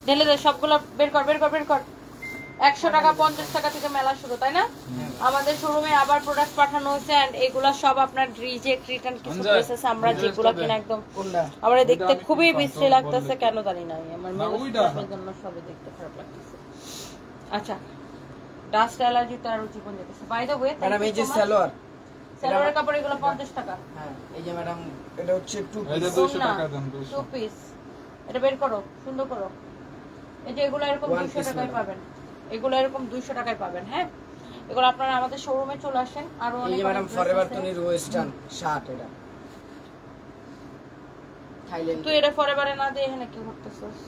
ঢেলে দে সবগুলো, বের কর বের কর বের কর। 100 টাকা 50 টাকা থেকে মেলা শুরু, তাই না? আমাদের শোরুমে আবার প্রোডাক্ট পাঠানো হয়েছে এন্ড এগুলা সব আপনার রিজেক্ট রিটার্ন কিছু প্রসেস আমরা যেগুলো কিনা একদম আমরা দেখতে খুবই বিশ্রী লাগতেছে, কেন জানি না আমার মেয়ের জন্য সবই দেখতে খারাপ লাগতেছে। আচ্ছা, ডাস্ট অ্যালার্জি তো আর জীবন যেতেছে। বাই দ্য ওয়ে ম্যাডাম এই যে সালোয়ার, সালোয়ারের কাপড় এগুলো 50 টাকা। হ্যাঁ এই যে ম্যাডাম এটা হচ্ছে 2 পিস, এটা 200 টাকা দাম, 2 পিস। এটা বের করো, সুন্দর করো। এই যে এগুলো এরকম 200 টাকায় পাবেন, এগুলো এরকম 200 টাকায় পাবেন। হ্যাঁ, এগুলো আপনারা আমাদের শোরুমে চলে আসেন। আর অনেক ম্যাডাম ফরএভার তনির ওয়েস্টার্ন শার্ট, এটা থাইল্যান্ড। তুই এটা ফরএভারে না দিয়ে এখানে কি করতেছস?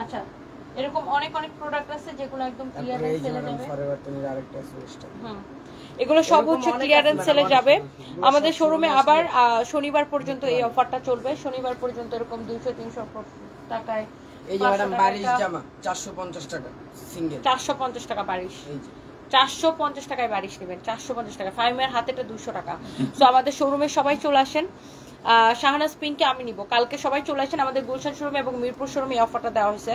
আচ্ছা, এরকম অনেক অনেক প্রোডাক্ট আছে যেগুলো একদম ক্লিয়ারেন্স সেলে যাবে। ফরএভার তনির আরেকটা ওয়েস্টার্ন, এগুলো সব হচ্ছে ক্লিয়ারেন্স সেলে যাবে। আমাদের শোরুমে আবার শনিবার পর্যন্ত এই অফারটা চলবে। শনিবার পর্যন্ত এরকম 200-300 টাকায় এই যে ম্যাডাম বারিশ জামা 450 টাকা সিঙ্গেল, 450 টাকা বারিশ, 450 টাকায় বারিশ নেবেন, 450 টাকা। ফাইমের হাতেটা 200 টাকা। তো আমাদের শোরুমে সবাই চলে আসেন। শাহনাজ পিনকে আমি নিব, কালকে সবাই চলে আসেন আমাদের গুলশান শোরুমে এবং মিরপুর শোরুমে অফারটা দেওয়া হয়েছে,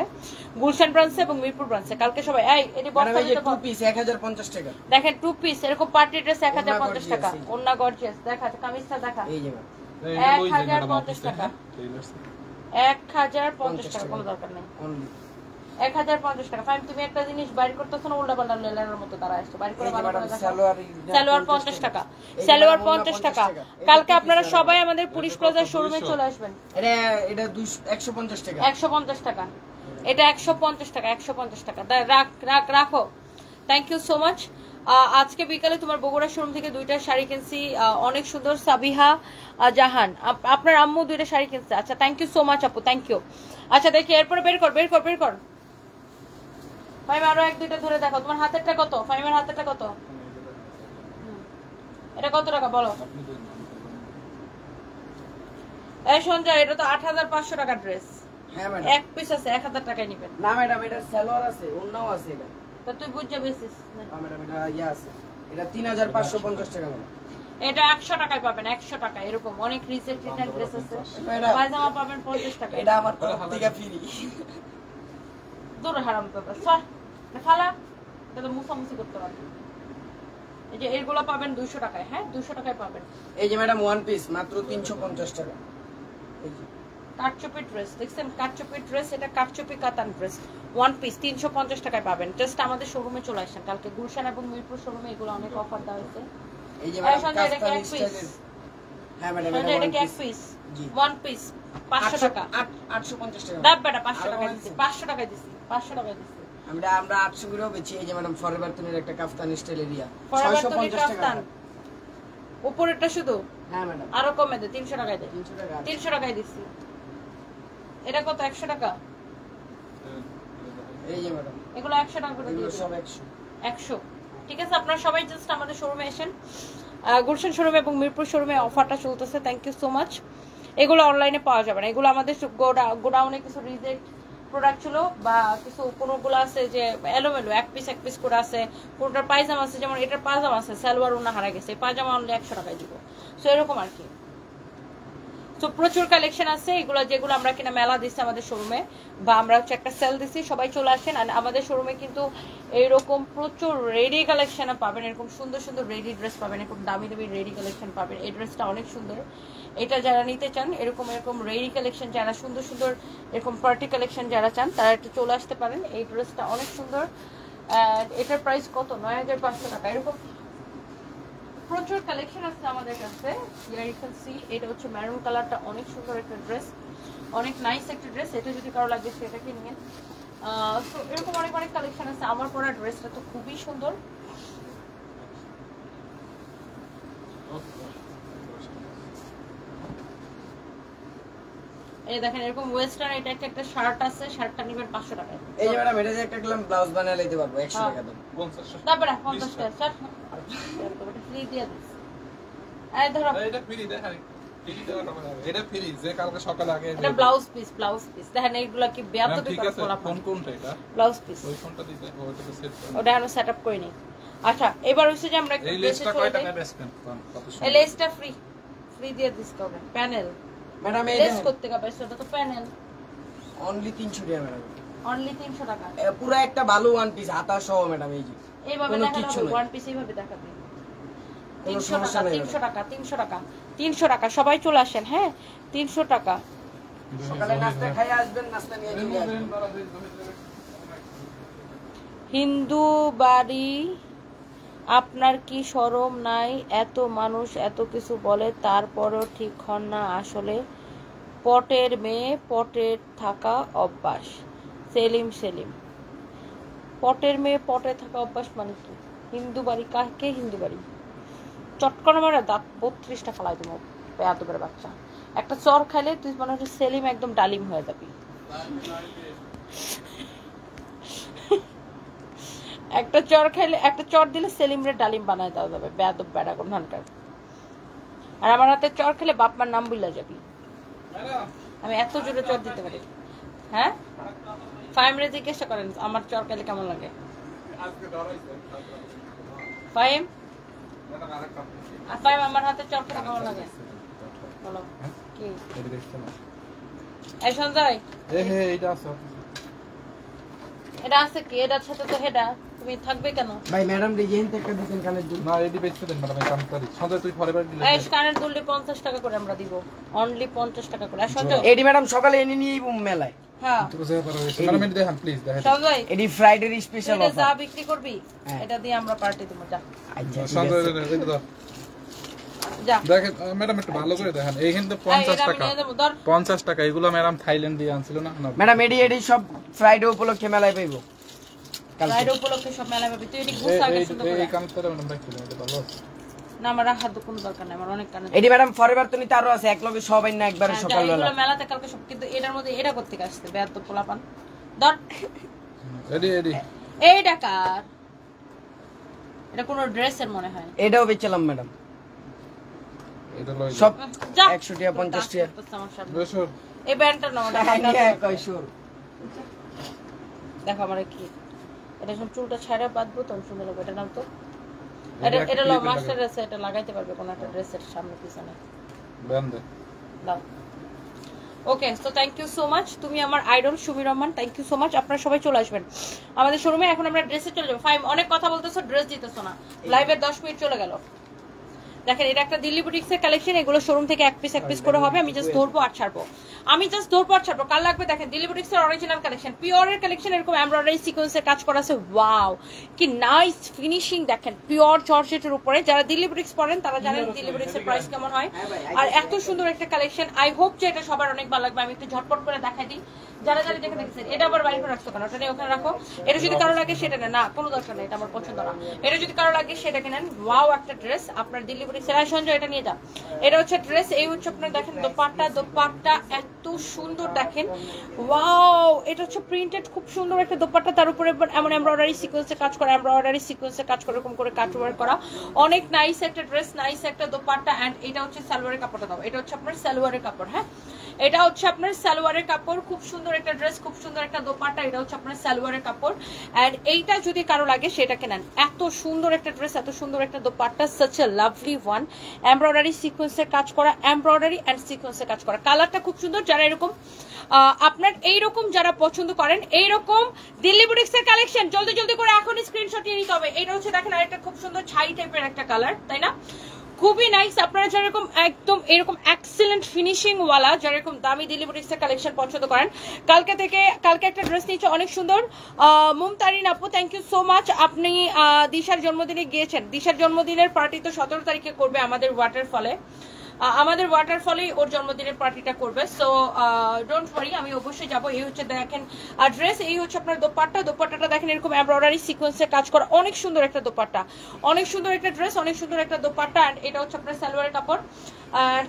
গুলশান ব্রাঞ্চে এবং মিরপুর ব্রাঞ্চে। কালকে সবাই এই বক্স 2 পিস 1050 টাকা দেখেন, 2 পিস এরকম পার্টি ড্রেস 1050 টাকা, ওন্না গর্জিয়াস দেখা, কামিজটা দেখা, এই যে 1050 টাকা, 1050 টাকা, কোনো দরকার নেই, 1050 টাকা। ফাইন, তুমি একটা জিনিস বাইর করতেছো না, উল্টা পাল্টা লেলার মতো দাঁড়ায় আসছো, বাইর করে ভালো করে দেখা। সালোয়ার 50 টাকা, সালোয়ার 50 টাকা। কালকে আপনারা সবাই আমাদের পুলিশ প্লাজার শোরুমে চলে আসবেন। এটা 150 টাকা, 150 টাকা, এটা 150 টাকা, 150 টাকা। রাখো। Thank you so much. আজকে বিকালে তোমার বগুড়া শোরুম থেকে 2টা শাড়ি কিনছি, অনেক সুন্দর। সাবিহা জাহান, আপনার আম্মু 2টা শাড়ি কিনছে। আচ্ছা, থ্যাংক ইউ সো মাচ আপু, থ্যাংক ইউ। আচ্ছা দেখি এরপরে বের কর বের কর বের কর। ফাইম আরো 1-2টা ধরে দেখো। তোমার হাতেরটা কত? ফাইমের হাতেরটা কত? এটা কত টাকা বলো? এই সঞ্জয়, এটা তো 8500 টাকা ড্রেস। হ্যাঁ ম্যাডাম, এক পিস আছে 1000 টাকায় নেবেন। না ম্যাডাম এটা সালোয়ার আছে, ওন্নাও আছে। এটা তো তুই বুঝে বেসিস না ম্যাডাম, এটা ইয়া আছে, এটা 3550 টাকা ম্যাডাম। এটা 100 টাকায় পাবেন, 100 টাকা। এরকম অনেক রিজেক্ট রিটার্ন ড্রেস আছে। পায়জামা পাবেন 50 টাকা। এটা আমার তরফ থেকে ফ্রি। দূর হারাম দাদা, সর খালা, এটা তো মুসামুসি করতে পারবেন। এই যে এগুলো পাবেন 200 টাকায়। হ্যাঁ, 200 টাকায় পাবেন। এই যে ম্যাডাম ওয়ান পিস মাত্র 350 টাকা। এই যে কাটচুপি ড্রেস দেখছেন, কাটচুপি ড্রেস, এটা কাটচুপি কাতান ড্রেস, ওয়ান পিস 350 টাকায় পাবেন। জাস্ট আমাদের শোরুমে চলে আসেন কালকে গুলশান এবং মিরপুর শোরুমে, এগুলো অনেক অফার দেওয়া হয়েছে। এই যে ম্যাডাম কাস্তানি স্টাইলের, হ্যাঁ ম্যাডাম এটা এক পিস, ওয়ান পিস 500 টাকা, 850 টাকা। দাম বেটা 500 টাকা দিছি, 500 টাকা দিছি, 500 টাকা দিছি। আমরা 800 করেও বেচি। এই যে ম্যাডাম ফরএভার তনির একটা কাফতানি স্টাইল এরিয়া, ফরএভার তনির 650 টাকা। কাফতান উপরেরটা শুধু, হ্যাঁ ম্যাডাম আরো কমে দে, 300 টাকায় দে, 300 টাকা, 300 টাকায় দিছি। এটা কত? 100 টাকা। এই যে ম্যাডাম এগুলো 100 টাকা করে এগুলো দিই, সব 100। 100। ঠিক আছে, আপনারা সবাই জাস্ট আমাদের শোরুমে আসেন। গুলশান শোরুমে এবং মিরপুর শোরুমে অফারটা চলতেছে। Thank you so much. এগুলো অনলাইনে পাওয়া যাবে না, এগুলো আমাদের গোডাউনে কিছু রিজেক্ট প্রোডাক্ট ছিল, বা কিছু কোনোগুলো আছে যে এলোমেলো, এক পিস করে আছে। কোনোটার পায়জামা আছে, যেমন এটার পায়জামা আছে, সালোয়ার ওনা হারা গেছে, পায়জামা অনলি 100 টাকায় দিব। সো এরকম আর কি। তো প্রচুর কালেকশন আছে এগুলো, যেগুলো আমরা কিনা মেলা দিচ্ছি আমাদের শোরুমে, বা আমরা হচ্ছে একটা সেল দিচ্ছি। সবাই চলে আসেন। আর আমাদের শোরুমে কিন্তু এইরকম প্রচুর রেডি কালেকশন পাবেন, এরকম সুন্দর সুন্দর রেডি ড্রেস পাবেন, এরকম দামি দামি রেডি কালেকশন পাবেন। এই ড্রেসটা অনেক সুন্দর, এটা যারা নিতে চান এরকম রেডি কালেকশন, যারা সুন্দর সুন্দর এরকম পার্টি কালেকশন যারা চান, তারা একটু চলে আসতে পারেন। এই ড্রেসটা অনেক সুন্দর। এটার প্রাইস কত? 9500 টাকা। এরকম প্রচুর কালেকশন আছে আমাদের কাছে। এটা হচ্ছে ম্যারুন কালারটা, অনেক সুন্দর একটা ড্রেস, অনেক নাইস একটা ড্রেস। এটা যদি কারো লাগে সেটাকে নিয়ে। তো এরকম অনেক অনেক কালেকশন আছে। আমার পরা ড্রেসটা তো খুবই সুন্দর। এই দেখেন, এরকম ওয়েস্টার্ন এটা একটা শার্ট আছে, শার্টটা নেবেন 500 টাকায়। এই যে ম্যাডাম এটা যে একটা গ্লাম ব্লাউজ বানিয়ে লইতে পারবো 100 টাকা দাম। 50 তারপরে 50 টাকা স্যার, এটা ফ্রি দিয়ে দিস। এই ধরো, এটা ফ্রি দেখা, ফ্রি দেওয়া হবে না, এটা ফ্রি যে কালকে সকালে আগে এটা ব্লাউজ পিস দেখেন। এইগুলা কি বেয়াদবি ঠিক আছে। কোনটা এটা? ব্লাউজ পিস, ওই ফোনটা দিতে ওটা তো সেট করো, ওটা এখনো সেটআপ করিনি। আচ্ছা, এবার হচ্ছে যে আমরা এই লেসটা কয় টাকা বেচবেন? কত এই লেসটা ফ্রি ফ্রি দিয়ে ডিসকাউন্ট প্যানেল ম্যাডাম এই লেস করতে হবে সেটা তো প্যানেল অনলি 300 টাকা ম্যাডাম, অনলি 300 টাকা। পুরো একটা ভালো ওয়ান পিস হাতা সহ ম্যাডাম। এই যে এইভাবে কোনো দেখানো কিচ্ছু হবে নাই। ওয়ান পিস এইভাবে দেখাবে। কোনো 300 সমস্যা টাকা নেই 300 টাকা 300 টাকা 300 টাকা সবাই চলে আসেন। হ্যাঁ 300 টাকা। সকালে নাস্তা খাই আসবেন, নাস্তা নিয়ে চলে আসবেন। হিন্দু বাড়ি আপনার কি শরম নাই? এত মানুষ এত কিছু বলে তারপরও ঠিক হন না আসলে। পটের মেয়ে পটের থাকা অভ্যাস। সেলিম সেলিম পটের মেয়ে পটে থাকা অভ্যাস মানে কি? হিন্দু বাড়ি কাকে হিন্দু বাড়ি? চটকনা মারা দাঁত 32টা ফালাই দেবো বেয়াদবের বাচ্চা। একটা চর খাইলে তুই মনে হচ্ছে সেলিম একদম ডালিম হয়ে যাবি। একটা চর খাইলে একটা চর দিলে সেলিমরে ডালিম বানায় দেওয়া যাবে বেয়াদব বেড়া কোনখানকার। আর আমার হাতে চর খেলে বাপমার নাম বুইলা যাবি। আমি এত জোরে চর দিতে পারি। হ্যাঁ ফাইমরে জিজ্ঞাসা করেন আমার চর খেলে কেমন লাগে। ফাইম আর ফাইম আমার হাতে চর খেলে কেমন লাগে বলো। কি এই সঞ্জয় এটা আছে কি? এটার সাথে তো হেডা তুমি থাকবে কেন? ভাই ম্যাডাম রিজেন্ট একটা দিবেন কানের দুল। না এডি বেচতে দেন ম্যাডাম, এই কাম করি সঞ্জয় তুই পরে দিলে এই কানের দুলটি 50 টাকা করে আমরা দিব, অনলি 50 টাকা করে। আর সঞ্জয় এডি ম্যাডাম সকালে এনে নিয়েই মেলায়। হ্যাঁ তো যে পারো ম্যাডাম এডি দেখান প্লিজ দেখেন। সঞ্জয় এডি ফ্রাইডে স্পেশাল এটা অফার। যা বিক্রি করবি এটা দিয়ে আমরা পার্টি দেব। যা আচ্ছা সঞ্জয় এই দাও যা দেখেন ম্যাডাম একটু ভালো করে দেখেন। এইখানে তো 50 টাকা 50 টাকা এগুলো ম্যাডাম থাইল্যান্ড দিয়ে আনছিল না। ম্যাডাম এডি সব ফ্রাইডে উপলক্ষে মেলায় পাইবো। রাইড উপলক্ষে সব মেলা পাবি। তুই এটি গুছ আগে সুন্দর করে এই কানেরটা ম্যাডাম রাখতে দেন, এটা ভালো আছে। না আমার হাত কোনো দরকার নাই, আমার অনেক কানে। এডি ম্যাডাম ফরএভার তো নিতে আরো আছে, এক লগে সবাই না একবারে সকালবেলা। এগুলো মেলাতে কালকে সব, কিন্তু এটার মধ্যে এটা করতে আসছে বেয়াদ তো পোলাপান ধর এডি এই ডাকার। এটা কোন ড্রেসের মনে হয়। এটাও বেচলাম ম্যাডাম, এটা লই সব যা 100 টাকা 50 টাকা। আমার সামনে। বেশর এই ব্যান্ডটার নাম দেখো আমার কি এটা সব চুলটা ছাড়া বাঁধবো তখন সুন্দর লাগবে। এটা নাম তো এটা এটা লো মাস্টার ড্রেস, এটা লাগাইতে পারবে কোন একটা ড্রেসের সামনে পিছনে ব্যান্ড দাও। Okay so thank you so much. তুমি আমার idol Sumi Rahman, thank you so much. আপনারা সবাই চলে আসবেন আমাদের শোরুমে। এখন আমরা ড্রেসে চলে যাবো। ফাইম অনেক কথা বলতেছো, ড্রেস দিতেছো না, লাইভের 10 মিনিট চলে গেল। দেখেন এটা একটা দিল্লি বুটিক্সের কালেকশন, এগুলো শোরুম থেকে এক পিস করে হবে। আমি জাস্ট ধরবো আর ছাড়বো, কাল লাগবে। দেখেন দিল্লি বুটিক্সের অরিজিনাল কালেকশন, পিওরের কালেকশন। এরকম এমব্রয়ডারি সিকোয়েন্সের কাজ করা আছে। ওয়াও কি নাইস ফিনিশিং দেখেন, পিওর জর্জেটের উপরে। যারা দিল্লি বুটিক্স পড়েন তারা জানেন দিল্লি বুটিক্সের প্রাইস কেমন হয়। আর এত সুন্দর একটা কালেকশন, আই হোপ যে এটা সবার অনেক ভালো লাগবে। আমি একটু ঝটপট করে দেখাই দিই যারা যারা দেখে দেখছেন। এটা আবার বাইরে করে রাখছো কেন? ওটা নিয়ে ওখানে রাখো। এটা যদি কারো লাগে সেটা নেন, না কোনো দরকার নেই, এটা আমার পছন্দ না। এটা যদি কারো লাগে সেটাকে নেন। ওয়াও একটা ড্রেস আপনার দিল্লি বুটিক্সের। সঞ্জয় এটা নিয়ে যান। এটা হচ্ছে ড্রেস, এই হচ্ছে আপনার দেখেন দোপাট্টা এত সুন্দর দেখেন। ওয়াও এটা হচ্ছে প্রিন্টেড, খুব সুন্দর একটা দোপাট্টা, তার উপরে এমন এমব্রয়ডারি সিকোয়েন্সের কাজ করা, এরকম করে কাটওয়ার্ক করা। অনেক নাইস একটা ড্রেস, নাইস একটা দোপাট্টা। এন্ড এটা হচ্ছে সালোয়ারের কাপড়টা দাও। এটা হচ্ছে আপনার সালোয়ারের কাপড়। হ্যাঁ এটা হচ্ছে আপনার সালোয়ারের কাপড়, খুব সুন্দর একটা ড্রেস, খুব সুন্দর একটা দোপাট্টা। এটা হচ্ছে আপনার সালোয়ারের কাপড়। এন্ড এইটা যদি কারো লাগে সেটাকে নেন। এত সুন্দর একটা ড্রেস, এত সুন্দর একটা dupatta, such a lovely one. Embroidery সিকোয়েন্সের কাজ করা, এমব্রয়ডারি এন্ড সিকোয়েন্সের কাজ করা। কালারটা খুব সুন্দর। যারা এরকম আপনার এইরকম যারা পছন্দ করেন এইরকম দিল্লি বুটিক্সের কালেকশন, জলদি জলদি করে এখনই স্ক্রিনশট নিয়ে নিতে হবে। এটা হচ্ছে দেখেন আরেকটা খুব সুন্দর ছাই টাইপের একটা কালার, তাই না? খুবই নাইস। আপনারা যেরকম একদম এরকম এক্সিলেন্ট ফিনিশিং ওয়ালা, যেরকম দামি দিল্লি বুটিক্সের কালেকশন পছন্দ করেন, কালকে একটা ড্রেস নিয়েছে অনেক সুন্দর। মুমতারিন আপু থ্যাংক ইউ সো মাচ। আপনি দিশার জন্মদিনে গিয়েছেন। দিশার জন্মদিনের পার্টি তো 17 তারিখে করবে আমাদের ওয়াটারফলেই ওর জন্মদিনের পার্টিটা করবে। সো ডোন্ট ওয়ারি, আমি অবশ্যই যাবো। এই হচ্ছে দেখেন ড্রেস, এই হচ্ছে আপনার দোপাট্টাটা দেখেন এরকম এমব্রয়ডারি সিকোয়েন্সের কাজ করা, অনেক সুন্দর একটা দোপাট্টা, অনেক সুন্দর একটা ড্রেস, অনেক সুন্দর একটা দোপাট্টা। এন্ড এটা হচ্ছে আপনার সালোয়ারের কাপড়।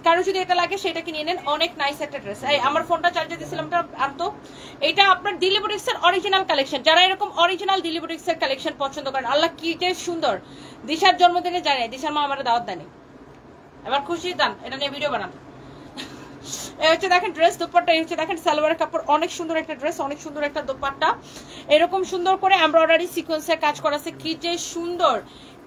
কারো যদি এটা লাগে সেটাকে নিয়ে নেন, অনেক নাইস একটা ড্রেস। এই আমার ফোনটা চার্জে দিয়েছিলাম আনতো। এটা আপনার দিল্লি বুটিক্সের অরিজিনাল কালেকশন। যারা এরকম অরিজিনাল দিল্লি বুটিক্সের কালেকশন পছন্দ করেন, আল্লাহ কি যে সুন্দর। দিশার জন্মদিনে যায় নাই, দিশার মা আমার দাওয়াত দেয়নি, এবার খুশি দান, এটা নিয়ে ভিডিও বানান। এই হচ্ছে দেখেন ড্রেস, দোপাট্টা। এই হচ্ছে দেখেন সালোয়ারের কাপড়, অনেক সুন্দর একটা ড্রেস, অনেক সুন্দর একটা দোপাট্টা। এরকম সুন্দর করে এমব্রয়ডারি সিকোয়েন্সের কাজ করা আছে। কি যে সুন্দর,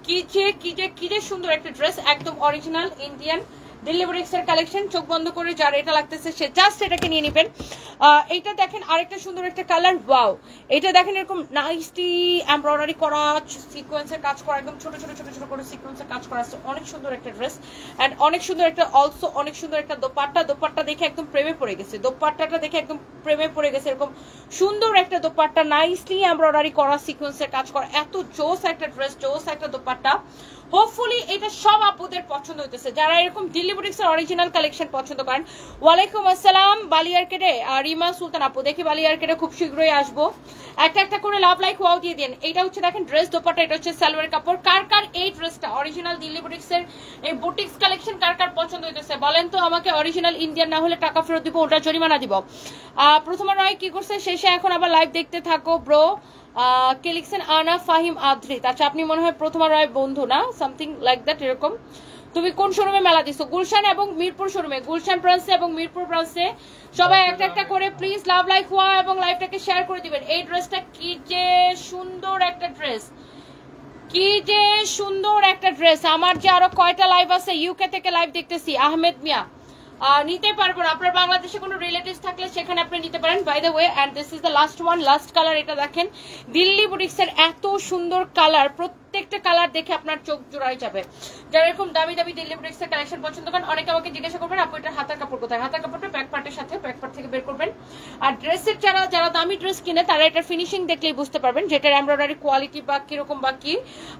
কি যে সুন্দর একটা ড্রেস, একদম অরিজিনাল ইন্ডিয়ান দিল্লি বুটিক্সের কালেকশন। চোখ বন্ধ করে যার এটা লাগতেছে সে জাস্ট এটাকে নিয়ে নেবেন। এইটা দেখেন আরেকটা সুন্দর একটা কালার, ওয়াও। এটা দেখেন এরকম নাইসলি এমব্রয়ডারি করা, সিকোয়েন্সের কাজ করা, একদম ছোট ছোট ছোট ছোট করে সিকোয়েন্সের কাজ করা আছে। অনেক সুন্দর একটা ড্রেস অ্যান্ড অনেক সুন্দর একটা অলসো অনেক সুন্দর একটা দোপাট্টা। দোপাট্টা দেখে একদম প্রেমে পড়ে গেছে, দোপাট্টাটা দেখে একদম প্রেমে পড়ে গেছে। এরকম সুন্দর একটা দোপাট্টা, নাইসলি এমব্রয়ডারি করা, সিকোয়েন্সের কাজ করা, এত জোস একটা ড্রেস, জোস একটা দোপাট্টা। হোপফুলি এটা সব আপুদের পছন্দ হইতেছে যারা এরকম দিল্লি বুটিক্সের অরিজিনাল কালেকশন পছন্দ করেন। ওয়ালাইকুম আসসালাম বালিয়ারকেটে রিমা সুলতান আপু, দেখি বালিয়ারকেটে খুব শীঘ্রই আসবো। একটা একটা করে লাভ লাইক ওয়াও দিয়ে দেন। এটা হচ্ছে দেখেন ড্রেস দোপাট্টা, এটা হচ্ছে সালোয়ার কাপড়। কার কার এই ড্রেসটা অরিজিনাল দিল্লি বুটিক্সের এই বুটিক্স কালেকশন কার কার পছন্দ হইতেছে বলেন তো আমাকে। অরিজিনাল ইন্ডিয়ান না হলে টাকা ফেরত দিব, ওটা জরিমানা দিব। প্রথমে রায় কি করছে শেষে, এখন আবার লাইভ দেখতে থাকো ব্রো। কে লিখছেন আনা ফাহিম আদ্রিত, আচ্ছা আপনি মনে হয় প্রথমা রায় বন্ধু না, সামথিং লাইক দ্যাট এরকম। তুমি কোন শোরুমে মেলা দিছো? গুলশান এবং মিরপুর শোরুমে, গুলশান ব্রাঞ্চে এবং মিরপুর ব্রাঞ্চে। সবাই একটা একটা করে প্লিজ লাভ লাইক হওয়া এবং লাইভটাকে শেয়ার করে দিবেন। এই ড্রেসটা কি যে সুন্দর একটা ড্রেস, কি যে সুন্দর একটা ড্রেস। আমার যে আরো কয়টা লাইভ আছে, ইউকে থেকে লাইভ দেখতেছি আহমেদ মিয়া, নিতে পারবো না। আপনার বাংলাদেশে কোনো রিলেটিভস থাকলে সেখানে আপনি নিতে পারেন। By the way and this is the last one, last colour. এটা দেখেন দিল্লি বুটিক্সের এত সুন্দর কালার, প্রত্যেকটা কালার দেখে আপনার চোখ জোড়ায় যাবে। যারা এরকম দামি দামি দিল্লি বুটিক্সের কালেকশন পছন্দ করেন, অনেকে আমাকে জিজ্ঞাসা করবেন আপু এটার হাতার কাপড় কোথায়। হাতার কাপড়টা ব্যাক পার্টের সাথে, ব্যাক পার্ট থেকে বের করবেন। আর ড্রেসের যারা দামি ড্রেস কিনে তারা এটার ফিনিশিং দেখলেই বুঝতে পারবেন যেটার এমব্রয়ডারি কোয়ালিটি বা কিরকম বা কি।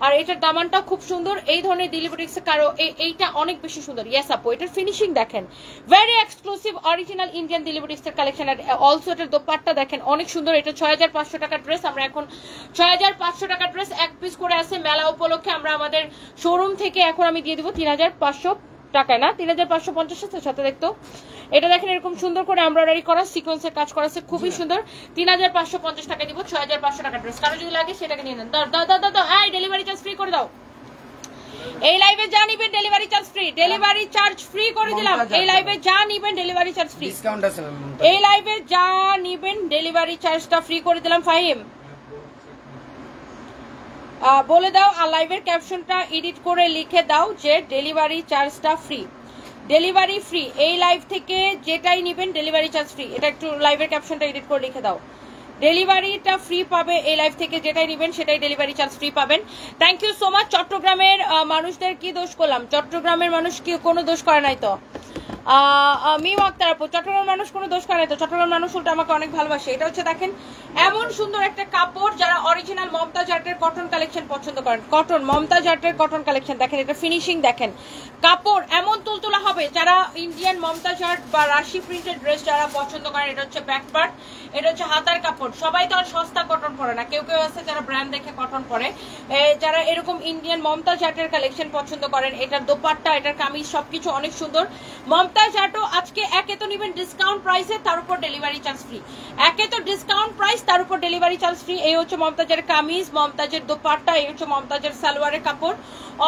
আর এটার দামানটাও খুব সুন্দর। এই ধরনের দিল্লি বুটিক্সের কারো এইটা অনেক বেশি সুন্দর। ইয়েস আপু এটার ফিনিশিং দেখেন, very exclusive original Indian Delhi বুটিক্সের কালেকশন। আর অলসো এটার দোপাট্টা দেখেন অনেক সুন্দর। এটা 6500 টাকার ড্রেস, আমরা এখন 6500 টাকার ড্রেস এক পিস করে আছে মেলা উপলক্ষে। আমরা আমাদের শোরুম থেকে এখন আমি দিয়ে দিব 3500 টাকায়, না 3550 সাথে দেখতো। এটা দেখেন এরকম সুন্দর করে এমব্রয়ডারি করা, সিকোয়েন্সের কাজ করা আছে, খুবই সুন্দর। 3550 টাকা দিব 6500 টাকার ড্রেস। কারো যদি লাগে সেটাকে নিয়ে নেন। দাও এই ডেলিভারি চার্জ ফ্রি করে দাও। এই লাইভে যা নিবেন delivery charge free, delivery charge free করে দিলাম। এই লাইভে যা নিবেন ডেলিভারি চার্জ ফ্রি, ডিসকাউন্ট আছে। এই লাইভে যা নিবেন ডেলিভারি চার্জটা ফ্রি করে দিলাম। ফাহিম বলে দাও আর লাইভের ক্যাপশনটা এডিট করে লিখে দাও যে ডেলিভারি চার্জটা ফ্রি, ডেলিভারি ফ্রি। এই লাইভ থেকে যেটাই নিবেন ডেলিভারি চার্জ ফ্রি। এটা একটু লাইভের ক্যাপশনটা এডিট করে লিখে দাও, ডেলিভারিটা ফ্রি পাবে। এই লাইভ থেকে যেটাই নিবেন সেটাই ডেলিভারি চার্জ ফ্রি পাবেন। Thank you so much. চট্টগ্রামের মানুষদের কি দোষ করলাম? চট্টগ্রামের মানুষ কি কোনো দোষ করে নাই তো? মিম আক্তার আপু, চট্টগ্রামের মানুষ কোনো দোষ করে নাই তো? চট্টগ্রামের মানুষ উল্টো আমাকে অনেক ভালোবাসে। এটা হচ্ছে দেখেন এমন সুন্দর একটা কাপড়, যারা অরিজিনাল মমতাজ আর্টের কটন কালেকশন পছন্দ করেন, কটন মমতাজ আর্টের কটন কালেকশন দেখেন। এটা ফিনিশিং দেখেন, কাপড় এমন তুলতুলা হবে। যারা ইন্ডিয়ান মমতাজ আর্ট বা রাশি প্রিন্টেড ড্রেস যারা পছন্দ করেন, এটা হচ্ছে ব্যাক পার্ট, এটা হচ্ছে হাতার কাপড়। সবাই তো আর সস্তা কটন পরে না, কেউ কেউ আছে যারা ব্র্যান্ড দেখে কটন পরে। যারা এরকম ইন্ডিয়ান মমতাজ আর্টের কালেকশন পছন্দ করেন, এটার দোপাট্টা, এটার কামিজ সবকিছু অনেক সুন্দর। মমতাজ আর্টও আজকে একে তো নিবেন ডিসকাউন্ট প্রাইসে, তার উপর ডেলিভারি চার্জ ফ্রি। একে তো ডিসকাউন্ট প্রাইস, তার উপর ডেলিভারি চার্জ ফ্রি। এই হচ্ছে মমতাজের কামিজ, মমতাজের দোপাট্টা, এই হচ্ছে মমতাজের সালোয়ারের কাপড়।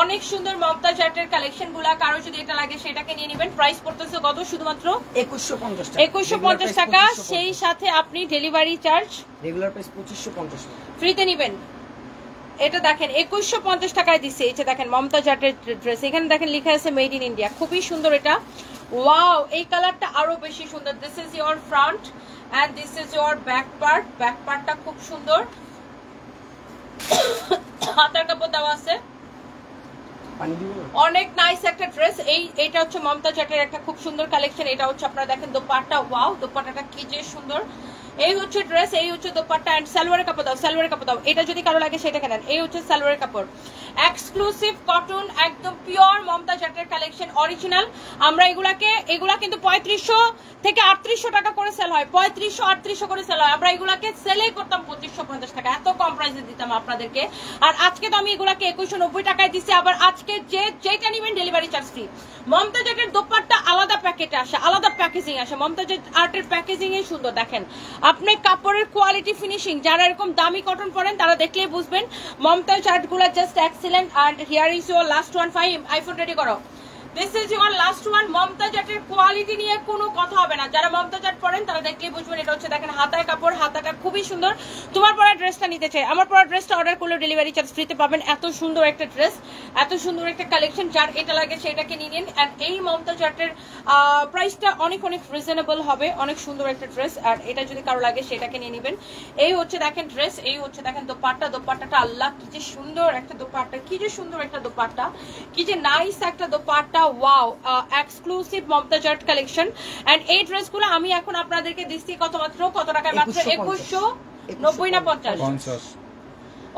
অনেক সুন্দর মমতাজ আর্টের কালেকশন গুলা। কারো যদি এটা লাগে সেটাকে নিয়ে নেবেন। প্রাইস পড়তেছে কত? শুধুমাত্র 2150 টাকা। সেই সাথে আপনি ডেলিভারি চার্জ রেগুলার প্রাইস 2550 ফ্রিতে নেবেন। এটা দেখেন 2150 টাকায় দিচ্ছে। এটা দেখেন মমতাজ আর্টের ড্রেস, এখানে দেখেন লেখা আছে মেড ইন ইন্ডিয়া, খুবই সুন্দর এটা। ওয়াও, এই কালারটা আরো বেশি সুন্দর। This is your front end this is your back part. Back পার্টটা খুব সুন্দর, হাতার কাপড় দেওয়া আছে, অনেক নাইস একটা ড্রেস। এইটা হচ্ছে মমতাজ আর্টের একটা খুব সুন্দর কালেকশন। এটা হচ্ছে আপনারা দেখেন দোপাট্টা, ওয়াও দোপাট্টাটা কি যে সুন্দর। এই হচ্ছে ড্রেস, এই হচ্ছে দোপাট্টা এন্ড সালোয়ারের কাপড় দাও, সালোয়ারের কাপড় দাও। এটা যদি কারো লাগে সেটা কেনেন। এই হচ্ছে সালোয়ারের কাপড়, এক্সক্লুসিভ কটন, একদম পিওর মমতাজ আর্টের কালেকশন অরিজিনাল। আমরা এগুলা কিন্তু 3500 থেকে 3800 টাকা করে সেল হয়, 3500-3800 করে সেল হয়। আমরা এগুলাকে সেলে করতাম 2550 টাকা, এত কম প্রাইসে দিতাম আপনাদেরকে। আর আজকে তো আমি এগুলাকে 2190 টাকায় দিচ্ছি। আবার আজকে যেটা নেবেন ডেলিভারি চার্জ ফ্রি। মমতাজ আর্টের দোপাট্টা আলাদা প্যাকেটে আসে, আলাদা প্যাকেজিং আসে। মমতাজ আর্টের প্যাকেজিং এ সুন্দর দেখেন আপনি কাপড়ের কোয়ালিটি, ফিনিশিং। যারা এরকম দামি কটন পরেন তারা দেখলেই বুঝবেন মমতাজ আর্ট গুলা just excellent. And here is your last one. ফাইম আইফোন রেডি করো, this is your last one. Mumtaz আর্টের কোয়ালিটি নিয়ে কোনো কথা হবে না, যারা মমতাজ আর্ট পরেন তারা দেখলেই বুঝবেন। এটা হচ্ছে দেখেন হাতায় কাপড়, হাতাটা খুবই সুন্দর। তোমার পরা ড্রেসটা নিতে চাই, আমার পরা ড্রেসটা অর্ডার করলে ডেলিভারি চার্জ ফ্রিতে পাবেন। এত সুন্দর একটা ড্রেস, এত সুন্দর একটা কালেকশন, যার এটা লাগে সেটাকে নিয়ে নিন। অ্যান্ড এই মমতাজ আর্টের প্রাইসটা অনেক অনেক রিজনেবল হবে, অনেক সুন্দর একটা ড্রেস। আর এটা যদি কারো লাগে সেটাকে নিয়ে নেবেন। এই হচ্ছে দেখেন ড্রেস, এই হচ্ছে দেখেন দোপাট্টা। দোপাট্টাটা আল্লাহ কি যে সুন্দর একটা দোপাট্টা, কি যে সুন্দর একটা দোপাট্টা, কি যে নাইস একটা dupatta. Wow, exclusive Mumtaz art collection. And এই ড্রেসগুলো আমি এখন আপনাদেরকে দিচ্ছি কত মাত্র, কত টাকায়? মাত্র 2190 না 50?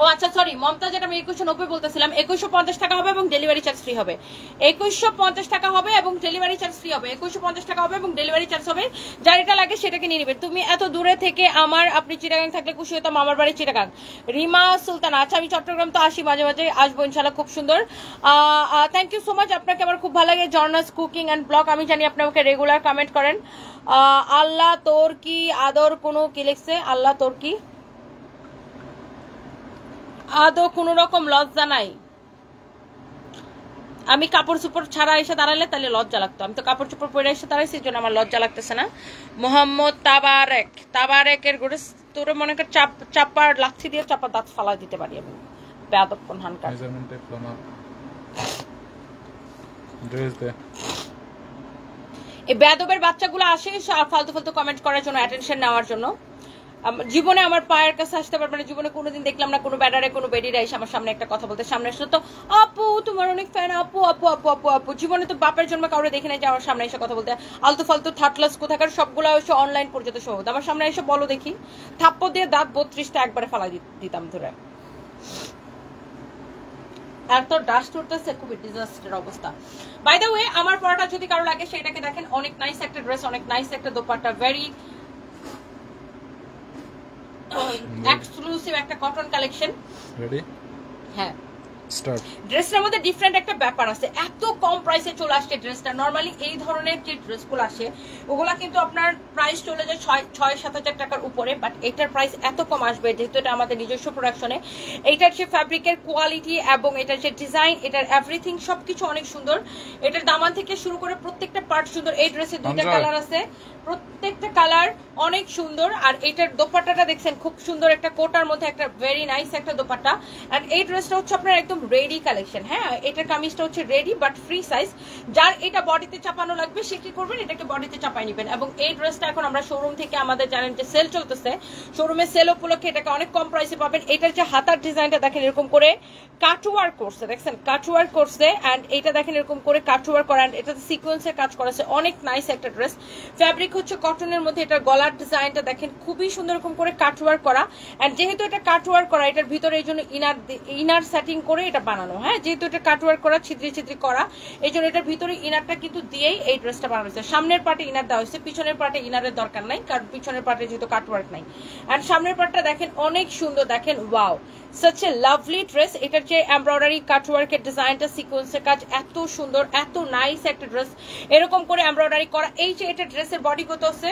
ও আচ্ছা সরি, মমতাজ এটা আমি 2190 বলতেছিলাম। 2150 টাকা হবে এবং ডেলিভারি চার্জ ফ্রি হবে। 2150 টাকা হবে এবং ডেলিভারি চার্জ ফ্রি হবে। 2150 টাকা হবে এবং ডেলিভারি চার্জ হবে। যার এটা লাগে সেটাকে নিয়ে নেবে। তুমি এত দূরে থেকে আপনি চিটাগাং থাকলে খুশি হতাম, আমার বাড়ি চিটাগাং। রিমা সুলতানা, আচ্ছা আমি চট্টগ্রাম তো আসি, মাঝে মাঝে আসবো ইনশাল্লাহ। খুব সুন্দর, থ্যাংক ইউ সো মাচ। আপনাকে আমার খুব ভালো লাগে। জর্নাস কুকিং অ্যান্ড ব্লগ, আমি জানি আপনি আমাকে রেগুলার কমেন্ট করেন। আল্লাহ তোর কি আদর কোনো কি লিখছে? আল্লাহ তোর কি আদৌ কোন রকম লজ্জা নাই? আমি কাপড় চোপড় ছাড়া এসে দাঁড়ালে তাহলে লজ্জা লাগতো। আমি তো কাপড় চোপড় পরে এসে দাঁড়াইছি, এই জন্য আমার লজ্জা লাগতেছে না। মোহাম্মদ তাবারেকের গোড়ে তোর মনে কর চাপার লাথি দিয়ে চাপা দাঁত ফালা দিতে পারি আমি। বেয়াদব হানকার এই বেয়াদবের বাচ্চাগুলো আসে ফালতু ফালতু কমেন্ট করার জন্য, অ্যাটেনশন নেওয়ার জন্য। জীবনে আমার পায়ের কাছে আসতে পারবে না। জীবনে কোনোদিন দেখলাম না কোনো ব্যাডারে কোনো বেডিরা এসে আমার সামনে একটা কথা বলতে। সামনে এসে তো আপু তোমার অনেক ফ্যান, আপু আপু আপু আপু আপু। জীবনে তো বাপের জন্ম কাউরে দেখে নাই যে আমার সামনে এসে কথা বলতে। আলতু ফালতু থার্ডক্লাস কোথাকার সবগুলো এসে অনলাইন পর্যন্ত সম্ভব। আমার সামনে এসে বলো দেখি, থাপ্পড় দিয়ে দাঁত 32টা একবারে ফালাই দিতাম ধরে। এত ডাস্ট উঠতেছে, খুবই ডিজাস্টার অবস্থা। বাই দ্য ওয়ে, আমার পরাটা যদি কারো লাগে সেটাকে দেখেন, অনেক নাইস একটা ড্রেস, অনেক নাইস একটা দোপাট্টা, ভেরি এক্সক্লুসিভ একটা কটন কালেকশন। রেডি? হ্যাঁ, স্টার্ট। ড্রেসটার মধ্যে ডিফারেন্ট একটা ব্যাপার আছে, এত কম প্রাইসে চলে আসছে ড্রেসটা। নরমালি এই ধরনের যে ড্রেসগুলো আসে ওগুলা কিন্তু আপনার প্রাইস চলে যায় 6-7 হাজার টাকার উপরে, বাট এটার প্রাইস এত কম আসবে যেহেতু এটা আমাদের নিজস্ব প্রোডাকশনে। এইটার যে ফ্যাব্রিকের কোয়ালিটি এবং এটার যে ডিজাইন, এটার এভরিথিং সবকিছু অনেক সুন্দর। এটার দামান থেকে শুরু করে প্রত্যেকটা পার্ট সুন্দর। এই ড্রেসে 2টা কালার আছে, প্রত্যেকটা কালার অনেক সুন্দর। আর এটার দোপাট্টাটা দেখছেন, খুব সুন্দর একটা কোটার মধ্যে একটা ভেরি নাইস একটা দোপাট্টা। আর এই ড্রেসটা হচ্ছে আপনার একদম রেডি কালেকশন। হ্যাঁ, এটার কামিজটা হচ্ছে রেডি বাট ফ্রি সাইজ। যার এটা বডিতে চাপানো লাগবে সে কি করবেন, এটাকে বডিতে চাপাই নেবেন। এবং এই ড্রেসটা এখন আমরা শোরুম থেকে, আমাদের জানেন যে সেল চলতেছে, শোরুমে সেল উপলক্ষে এটাকে অনেক কম প্রাইসে পাবেন। এটার যে হাতার ডিজাইনটা দেখেন এরকম করে কাটওয়ার্ক করছে, দেখছেন কাটওয়ার্ক করছে। অ্যান্ড এটা দেখেন এরকম করে কাটওয়ার্ক করা, এটাতে সিকোয়েন্সের কাজ করেছে, অনেক নাইস একটা ড্রেস। ফ্যাব্রিক হচ্ছে কটনের মধ্যে। এটার গলার ডিজাইনটা দেখেন খুবই সুন্দর এরকম করে কাটওয়ার্ক করা। অ্যান্ড যেহেতু এটা কাটওয়ার্ক করা, এটার ভিতরে এই জন্য ইনার সেটিং করে এটা বানানো। হ্যাঁ, যেহেতু এটা কাটওয়ার্ক করা, ছিদ্রি ছিদ্রি করা, এই জন্য এটার ভিতরে ইনারটা কিন্তু দিয়েই এই ড্রেসটা বানানো হয়েছে। সামনের পার্টে ইনার দেওয়া হয়েছে, পিছনের পার্টে ইনারের দরকার নাই, কারণ পিছনের পার্টে যেহেতু কাটওয়ার্ক নাই। অ্যান্ড সামনের পার্টটা দেখেন অনেক সুন্দর, দেখেন wow, such a lovely dress। এটার যে এমব্রয়ডারি কাটওয়ার্কের ডিজাইনটা, সিকোয়েন্সের কাজ এত সুন্দর, এত নাইস একটা ড্রেস এরকম করে এমব্রয়ডারি করা। এই যে এটা ড্রেসের বডি কত আছে?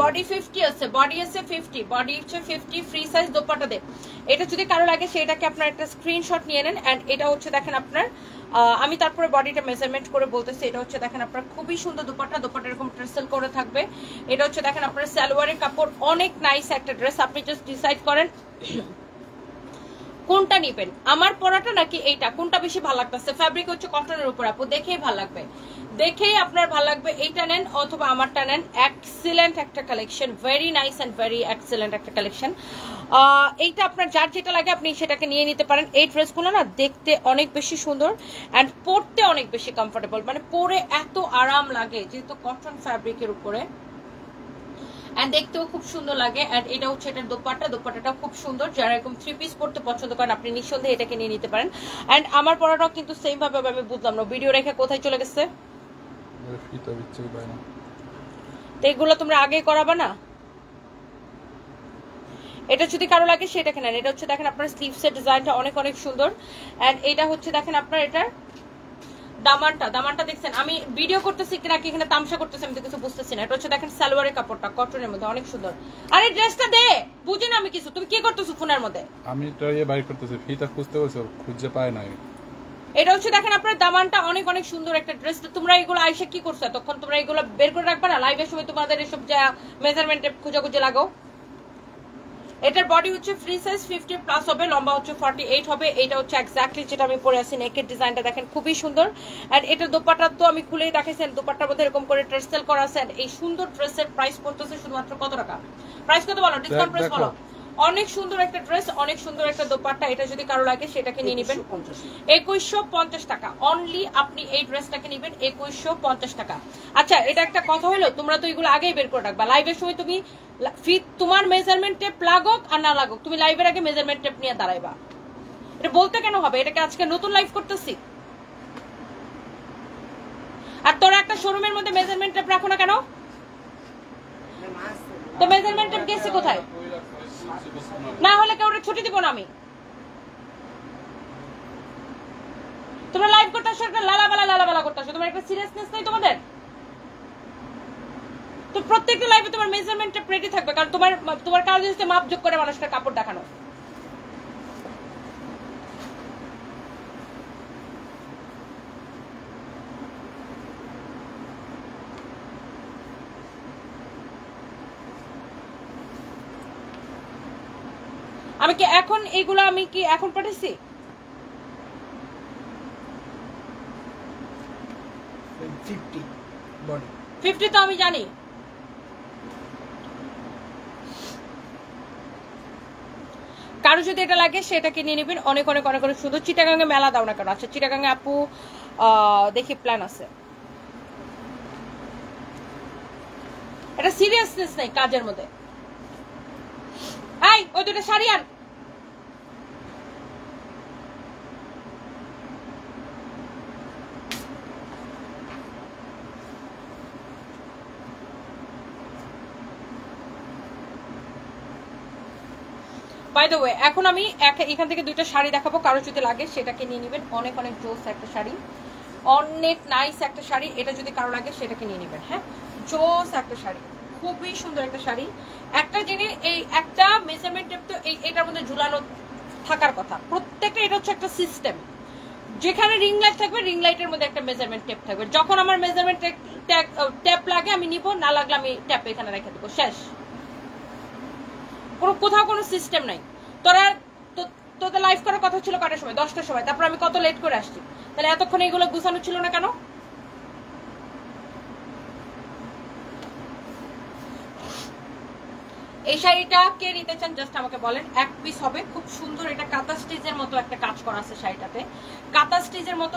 বডি 50 আছে, বডি আছে 50, বডি হচ্ছে 50 ফ্রি সাইজ দোপাট্টা দেব। এটা যদি কারো লাগে সেটাকে আপনার একটা স্ক্রিনশট নিয়ে নেন। এন্ড এটা হচ্ছে দেখেন আপনার, আমি তারপরে বডিটা মেজারমেন্ট করে বলতেছি। এটা হচ্ছে দেখেন আপনার খুবই সুন্দর দোপাট্টা, দোপাট্টা এরকম ট্রেসেল করে থাকবে। এটা হচ্ছে দেখেন আপনার সালোয়ারের কাপড়, অনেক নাইস একটা ড্রেস। আপনি জাস্ট ডিসাইড করেন কোনটা নিবেন, আমার পরাটা নাকি এইটা, কোনটা বেশি ভালো লাগতেছে। ফ্যাব্রিক হচ্ছে কটনের উপর, আপু দেখেই ভালো লাগবে, দেখেই আপনার ভালো লাগবে। এইটা নেন অথবা আমারটা নেন, এক্সিলেন্ট একটা collection, very nice and very excellent একটা কালেকশন। এইটা আপনার যার যেটা লাগে আপনি সেটাকে নিয়ে নিতে পারেন। এই ড্রেসগুলো না দেখতে অনেক বেশি সুন্দর অ্যান্ড পরতে অনেক বেশি কমফোর্টেবল, মানে পরে এত আরাম লাগে যেহেতু কটন ফ্যাব্রিকের উপরে, এন্ড দেখতেও খুব সুন্দর লাগে। এন্ড এটা হচ্ছে এটার দোপাট্টা, দোপাট্টাটা খুব সুন্দর। যারা এরকম 3 পিস পরতে পছন্দ করেন আপনি নিঃসন্দেহে এটাকে নিয়ে নিতে পারেন। এন্ড আমার পরাটাও কিন্তু সেম ভাবে, আমি বুঝলাম না ভিডিও রেখে কোথায় চলে গেছে। তো এগুলো তোমরা আগে করাবা না। এটা যদি কারো লাগে সেটাকে নেন। এটা হচ্ছে দেখেন আপনার স্লিভসের ডিজাইনটা অনেক অনেক সুন্দর। এন্ড এটা হচ্ছে দেখেন আপনার এটার দামানটা দেখছেন, আমি ভিডিও করতেছি নাকি এখানে তামসা করতেছি আমি তো কিছু বুঝতেছি না। এটা হচ্ছে দেখেন সালোয়ারের কাপড়টা কটনের মধ্যে অনেক সুন্দর। আরে ড্রেসটা দে, বুঝি না আমি কিছু, তুমি কি করতেছো ফোনের মধ্যে? আমি তো এই বাইর করতেছি, ফিতা খুঁজতে বলছো, খুঁজে পায় নাই। এটা হচ্ছে দেখেন আপনার দামানটা অনেক অনেক সুন্দর একটা ড্রেস। তোমরা এগুলো আইসা কি করছো তখন? তোমরা এগুলো বের করে রাখবা না, লাইভের সময় তোমাদের এসব যা মেজারমেন্টে খুঁজে লাগাও। এটার বডি হচ্ছে ফ্রি সাইজ 50 প্লাস হবে, লম্বা হচ্ছে 48 হবে। এটা হচ্ছে এক্স্যাক্টলি যেটা আমি পরে আছি, নেকের ডিজাইনটা দেখেন খুবই সুন্দর। এন্ড এটা দোপাট্টা তো আমি খুলেই দেখাইছেন, দোপাট্টার মধ্যে এরকম করে টার্সেল করা আছে। এই সুন্দর ড্রেসের প্রাইস পড়তেছে শুধুমাত্র কত টাকা? প্রাইস কত বলো, ডিসকাউন্ট প্রাইস বলো। অনেক সুন্দর একটা ড্রেস, অনেক সুন্দর একটা দোপাট্টা। এটা যদি কারো লাগে সেটাকে নিয়ে নেবেন 2150 টাকা অনলি। আপনি এই ড্রেসটাকে নেবেন 2150 টাকা। আচ্ছা এটা একটা কথা হলো, তোমরা তো এগুলো আগেই বের করে রাখবা। লাইভের সময় তুমি তোমার মেজারমেন্ট টেপ লাগুক আর না লাগুক, তুমি লাইভের আগে মেজারমেন্ট টেপ নিয়ে দাঁড়াইবা। এটা বলতে কেন হবে? এটাকে আজকে নতুন লাইভ করতেছি। আর তোরা একটা শোরুমের মধ্যে মেজারমেন্ট টেপ রাখো না কেন? তো মেজারমেন্ট টেপ গেছে কোথায়? না হলে কেউ ছুটি দিব না আমি। তোমরা লাইভ করতে আসো, একটা লালাবালা করতে আসো, তোমার একটা সিরিয়াসনেস নেই তোমাদের। তো প্রত্যেকটা লাইভে তোমার মেজারমেন্ট টেপ রেডি থাকবে, কারণ তোমার কাজ হচ্ছে মাপ যোগ করে মানুষকে কাপড় দেখানো। আমি কি এখন এইগুলো আমি কি এখন পাঠাইছি? 50 তো আমি জানি। কারো যদি এটা লাগে সেটাকে নিয়ে নেবেন। অনেক অনেক অনেক অনেক সুন্দর। চিটাগাঙ্গে মেলা দাও না কেন? আচ্ছা চিটাগাঙ্গে আপু দেখি প্ল্যান আছে। এটা সিরিয়াসনেস নেই কাজের মধ্যে। এই ওই দুটো শাড়ি আন। বাই দ্য ওয়ে এখন আমি এখান থেকে দুইটা শাড়ি দেখাবো, কারো যদি লাগে সেটাকে নিয়ে নেবেন। অনেক অনেক জোস একটা শাড়ি, অনেক নাইস একটা শাড়ি। এটা যদি কারো লাগে সেটাকে নিয়ে নেবেন। হ্যাঁ জোস একটা শাড়ি, খুবই সুন্দর একটা শাড়ি। একটা জিনিস, এই একটা মেজারমেন্ট টেপ তো এটার মধ্যে ঝুলানো থাকার কথা প্রত্যেকটা। এটা হচ্ছে একটা সিস্টেম, যেখানে রিং লাইট থাকবে রিং লাইটের মধ্যে একটা মেজারমেন্ট টেপ থাকবে। যখন আমার মেজারমেন্ট টেপ লাগে আমি নিব, না লাগলে আমি ট্যাপ এখানে রেখে দেবো, শেষ। কোথাও কোনো সিস্টেম নাই। তোদের লাইভ করার কথা ছিল কটার সময়? 10টার সময়। তারপর আমি কত লেট করে আসছি, তাহলে এতক্ষণ এগুলো গুছানো ছিল না কেন? এই শাড়িটা কে নিতে চান জাস্ট আমাকে বলেন। এক পিস হবে, খুব সুন্দর। এটা কাঁথা স্টিচের মতো একটা কাজ করা আছে শাড়িটাতে, কাঁথা স্টিচের মতো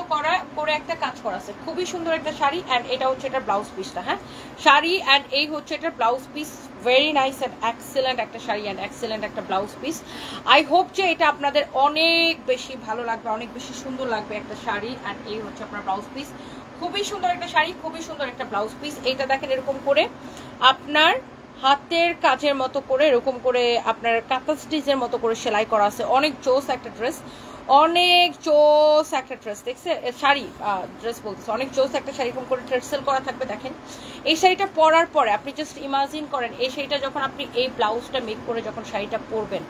করে একটা কাজ করা আছে। খুবই সুন্দর একটা শাড়ি। এন্ড এটা হচ্ছে এটার ব্লাউজ পিসটা। হ্যাঁ শাড়ি এন্ড এই হচ্ছে এটার blouse piece. Very nice and excellent একটা শাড়ি এন্ড এক্সেলেন্ট একটা ব্লাউজ পিস। আই হোপ যে এটা আপনাদের অনেক বেশি ভালো লাগবে, অনেক বেশি সুন্দর লাগবে একটা শাড়ি। এন্ড এই হচ্ছে আপনার ব্লাউজ পিস। খুবই সুন্দর একটা শাড়ি, খুবই সুন্দর একটা ব্লাউজ পিস। এইটা দেখেন এরকম করে আপনার হাতের কাজের মতো করে এরকম করে আপনার কাঁথা স্টিচের মতো করে সেলাই করা আছে। অনেক জোস একটা ড্রেস, অনেক জোস একটা ড্রেস। দেখছে শাড়ি, ড্রেস বলতেছে, অনেক জোস একটা শাড়ি। এরকম করে টার্সেল করা থাকবে। দেখেন এই শাড়িটা পরার পরে আপনি জাস্ট ইমাজিন করেন, এই শাড়িটা যখন আপনি এই ব্লাউজটা মেক করে যখন শাড়িটা পরবেন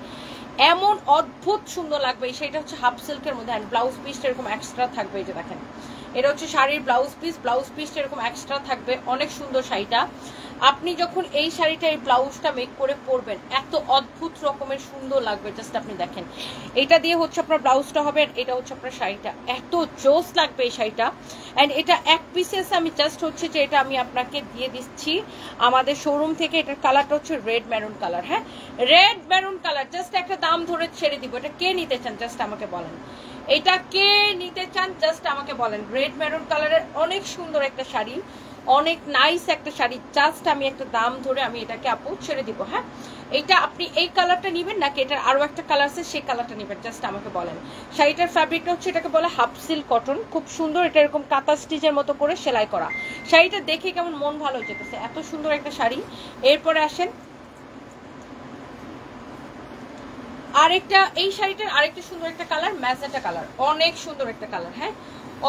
এমন অদ্ভুত সুন্দর লাগবে। এই শাড়িটা হচ্ছে হাফ সিল্কের মধ্যে। অ্যান্ড ব্লাউজ পিসটা এরকম এক্সট্রা থাকবে। এই যে দেখেন এটা হচ্ছে শাড়ির ব্লাউজ পিস। ব্লাউজ পিসটা এরকম এক্সট্রা থাকবে। অনেক সুন্দর শাড়িটা। আপনি যখন এই শাড়িটা এই ব্লাউজটা মেক করে পরবেন এত অদ্ভুত রকমের সুন্দর লাগবে। জাস্ট আপনি দেখেন এটা দিয়ে হচ্ছে আপনার ব্লাউজটা হবে, এটা হচ্ছে আপনার শাড়িটা। এত জোস লাগবে এই শাড়িটা। অ্যান্ড এটা এক পিসেস আমি জাস্ট হচ্ছে যে এটা আমি আপনাকে দিয়ে দিচ্ছি আমাদের শোরুম থেকে। এটার কালারটা হচ্ছে রেড মেরুন কালার। হ্যাঁ রেড মেরুন কালার। জাস্ট একটা দাম ধরে ছেড়ে দিব। এটা কে নিতে চান জাস্ট আমাকে বলেন। এটা কে নিতে চান জাস্ট আমাকে বলেন। রেড মেরুন কালারের অনেক সুন্দর একটা শাড়ি, অনেক নাইস একটা শাড়ি। জাস্ট আমি একটা দাম ধরে আমি এটাকে আপু ছেড়ে দিব। হ্যাঁ এটা আপনি এই কালারটা নেবেন নাকি এটার আরো একটা কালার আছে সেই কালারটা নেবেন জাস্ট আমাকে বলেন। শাড়িটার ফ্যাব্রিকটা হচ্ছে এটাকে বলে হাফ সিল্ক কটন। খুব সুন্দর। এটা এরকম কাঁথা স্টিচের মতো করে সেলাই করা। শাড়িটা দেখে কেমন মন ভালো হয়ে যেতেছে, এত সুন্দর একটা শাড়ি। এরপরে আসেন আরেকটা, এই শাড়িটার আরেকটা সুন্দর একটা কালার, ম্যাজেন্টা কালার। অনেক সুন্দর একটা কালার। হ্যাঁ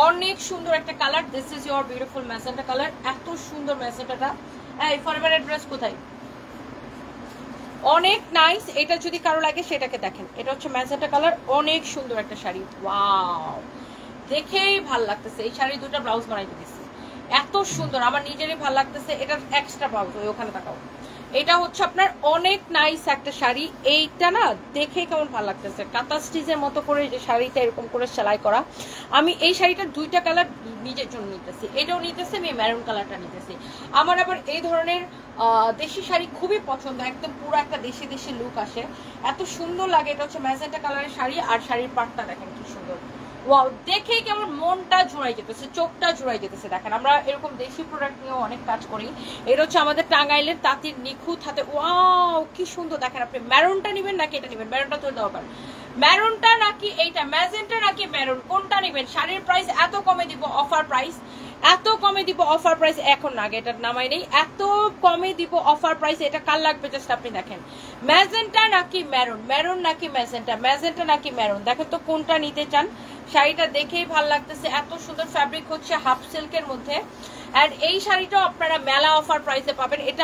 অনেক সুন্দর একটা colour, this is your beautiful magenta colour, এত সুন্দর ম্যাজেন্টাটা। এই ফরএভার অ্যাড্রেস কোথায়, অনেক নাইস। এটা যদি কারো লাগে সেটাকে দেখেন, এটা হচ্ছে ম্যাজেন্টা কালার, অনেক সুন্দর একটা শাড়ি, ওয়াও দেখেই ভাল লাগতেছে। এই শাড়ি দুটো ব্লাউজ বানাইতে দিচ্ছি, এত সুন্দর, আমার নিজেরই ভাল লাগতেছে। এটার এক্সট্রা ব্লাউজ ওই ওখানে তাকাও, এটা হচ্ছে আপনার অনেক নাইস একটা শাড়ি। এইটা না দেখে কেমন ভালো লাগতেছে, কাঁথা স্টিচের মতো করে যে শাড়িটা এরকম করে সেলাই করা। আমি এই শাড়িটার দুইটা কালার নিজের জন্য নিতেছি, এটাও নিতেছি, আমি মেরুন কালারটা নিতেছি। আমার আবার এই ধরনের দেশি শাড়ি খুবই পছন্দ, একদম পুরো একটা দেশি দেশি লুক আসে, এত সুন্দর লাগে। এটা হচ্ছে ম্যাজেন্টা কালারের শাড়ি, আর শাড়ির পাটটা দেখেন কি সুন্দর, ওয়াও দেখেই কেমন মনটা জোড়াই যেতেছে, চোখটা জোড়াই যেতেছে। দেখেন আমরা এরকম দেশি প্রোডাক্ট নিয়েও অনেক কাজ করি। এটা হচ্ছে আমাদের টাঙ্গাইলের তাঁতির নিখুঁত হাতে, ওয়াও কি সুন্দর। দেখেন আপনি মেরুনটা নেবেন নাকি এটা নেবেন, মেরুনটা তো দেওয়া পারেন, মেরুনটা নাকি এইটা, ম্যাজেন্টা নাকি মেরুন, কোনটা নেবেন? শাড়ির প্রাইস এত কমে দিব, অফার প্রাইস এত কমে দিব, অফার প্রাইস এখন না, আগে এটা নামাই নেই, এত কমে দিব অফার প্রাইস। এটা কার লাগবে জাস্ট আপনি দেখেন, ম্যাজেন্টা নাকি মেরুন, মেরুন নাকি ম্যাজেন্টা, ম্যাজেন্টা নাকি মেরুন, দেখেন তো কোনটা নিতে চান। শাড়িটা দেখেই ভালো লাগতেছে, এত সুন্দর ফ্যাব্রিক হচ্ছে হাফ সিল্কের মধ্যে। এন্ড এই শাড়িটাও আপনারা মেলা অফার প্রাইসে পাবেন। এটা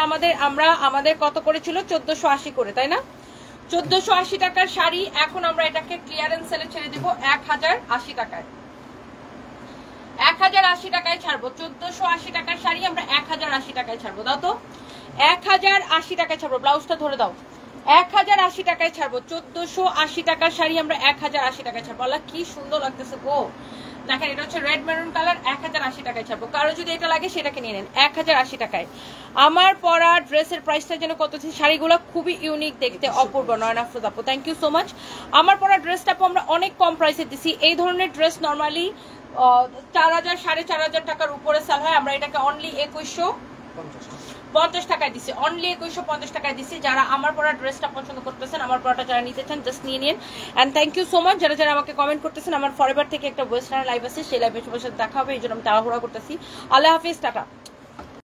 আমাদের কত করে ছিল, 1480 করে, তাই না? 1480 টাকার শাড়ি, এখন আমরা এটাকে ক্লিয়ারেন্স সেলে ছেড়ে দিব 1080 টাকায়, 1080 টাকায় ছাড়বো। 1480 টাকার শাড়ি আমরা 1080 টাকায় ছাড়বো, দাও তো 1080 টাকায় ছাড়বো, ব্লাউজটা ধরে দাও, 1080 টাকায় ছাড়বো। 1480 টাকার শাড়ি আমরা 1080 টাকায় ছাড়বো। আল্লাহ কি সুন্দর লাগতেছে গো, দেখেন এটা হচ্ছে রেড মেরুন কালার, 1080 টাকায় ছাড়বো। কারো যদি এটা লাগে সেটাকে নিয়ে নেন 1080 টাকায়। আমার পরা ড্রেসের প্রাইসটা যেন কত, শাড়িগুলো খুবই ইউনিক দেখতে, অপূর্ব। নয়ন আফরোজ আপু থ্যাংক ইউ সো মাচ। আমার পরা ড্রেসটা আপু আমরা অনেক কম প্রাইসে দিছি। এই ধরনের ড্রেস নর্মালি 4000 4500 টাকার উপরে সেল হয়, আমরা এটাকে অনলি 2150 টাকায় দিছি, অনলি 2150 টাকায় দিছি। যারা আমার পরা ড্রেসটা পছন্দ করতেছেন, আমার পরাটা যারা নিতে চান জাস্ট নিয়ে নিন। And thank you so much যারা যারা আমাকে কমেন্ট করতেছেন। আমার ফরএভার থেকে একটা ওয়েস্টার্ন লাইভ আছে, সেই লাইভে সবার সাথে দেখা হবে, এই জন্য আমি তাড়াহুড়া করতেছি। আল্লাহ হাফিজ, টাটা।